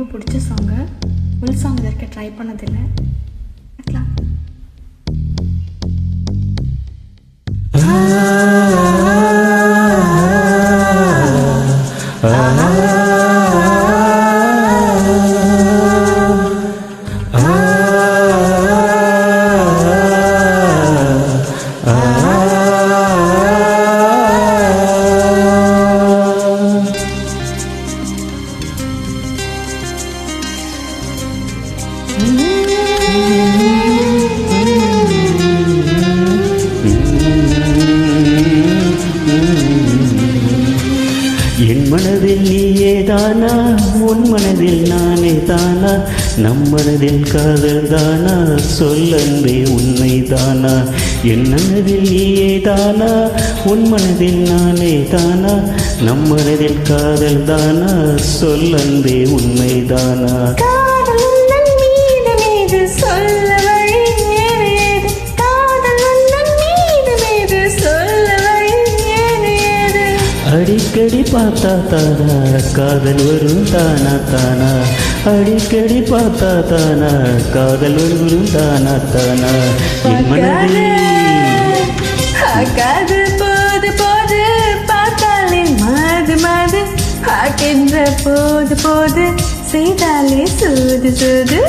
ரொம்ப பிடிச்ச song. Full song இது வரைக்கும் ட்ரை பண்ணதில்லை. பார்க்கலாம். என் மனதில் நீயே தானா, உன் மனதில் நானே தானா, நம் மனதில் காதல் தானா, சொல்லன்பே உண்மை தானா. என் மனதில் நீயே தானா, உன் மனதில் நானே தானா, நம் மனதில் காதல் தானா, சொல்லன்பே உண்மை தானா. அடிக்கடி பார்த்தா தானா காதல் வரும் தானா தானா, அடிக்கடி பார்த்தா தானா காதல் வரும் தானா தானா. என் மனதில் போது போது பார்த்தாலே மாது மாது, பார்க்கின்ற போது போது செய்தாலே சூது சூது.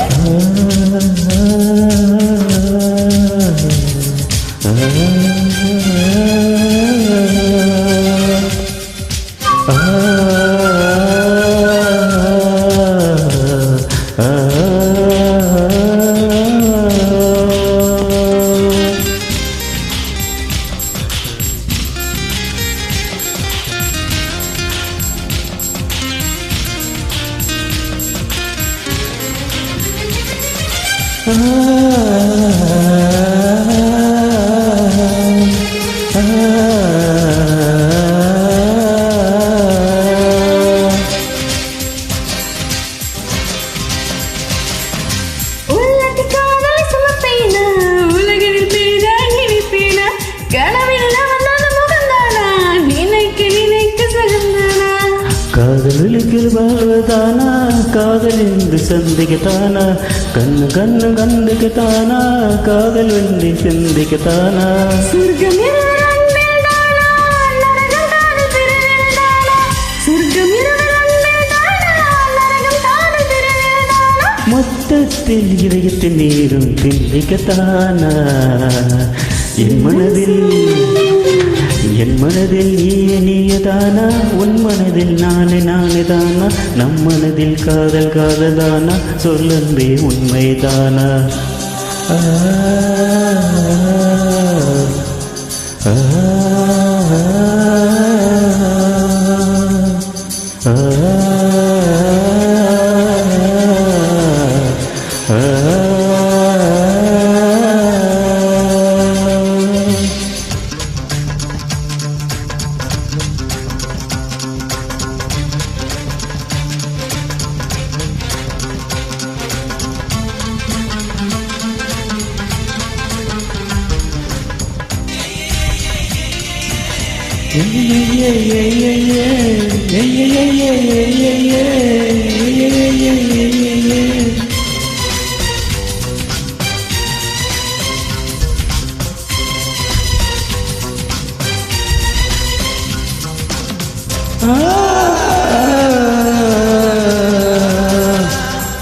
காதலில் வாழ்வதானா, காதல் என்று சந்திக்கத்தானா, கண்ணு கண்ணு கண்டுக்கத்தானா, காதல் வென்று சிந்திக்கத்தானா. மொத்தத்தில் இதயத்தின் நீரும் சிந்திக்கத்தானா. என் மனதில் நீயே நீயே தானா, உன் மனதில் நானே நானே தானா, நம் மனதில் காதல் காதல் தானா, சொல்லன்பே உண்மை தானா.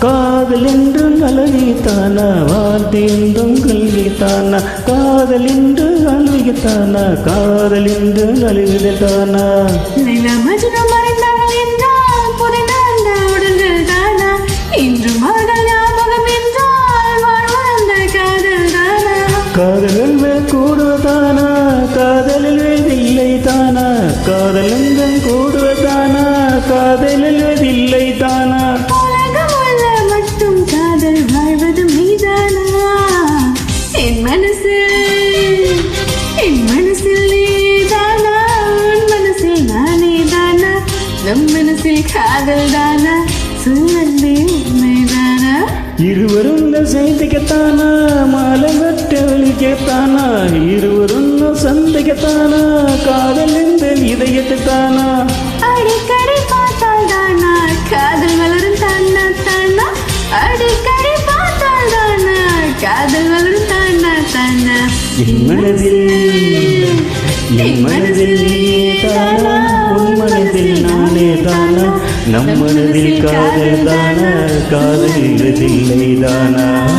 காதல் என்று அழகித்தானா, வாழ்த்தென்றும் கல்வித்தானா, காதல் என்று அழுகித்தானா, காதல் என்று அழுகுதானா. காதலில் கூடுவதானா, காதலில் இல்லை தானா, காதலில் கூடுவதானா, காதலில் இல்லை தானா. என் மனசில் நீதானா, உன் மனசில் நானே தானா, நம் மனசில் காதல் தானா, சொல்லன்பே உண்மைதானா. இருவரும் சந்திக்கத்தானா, மாலை வெட்ட ஒழிக்கத்தானா, இருவரும் சந்திக்கத்தானா, காதல் இந்த இதயத்தை தானா. அடிக்கடி பார்த்தால் தானா காதல் வளரும் தானா. என் மனதில் நீயே தானா, உன் மனதில் நானே தானா, நம் மனதில் காதல் தானா, காதல் இல்லை தானா.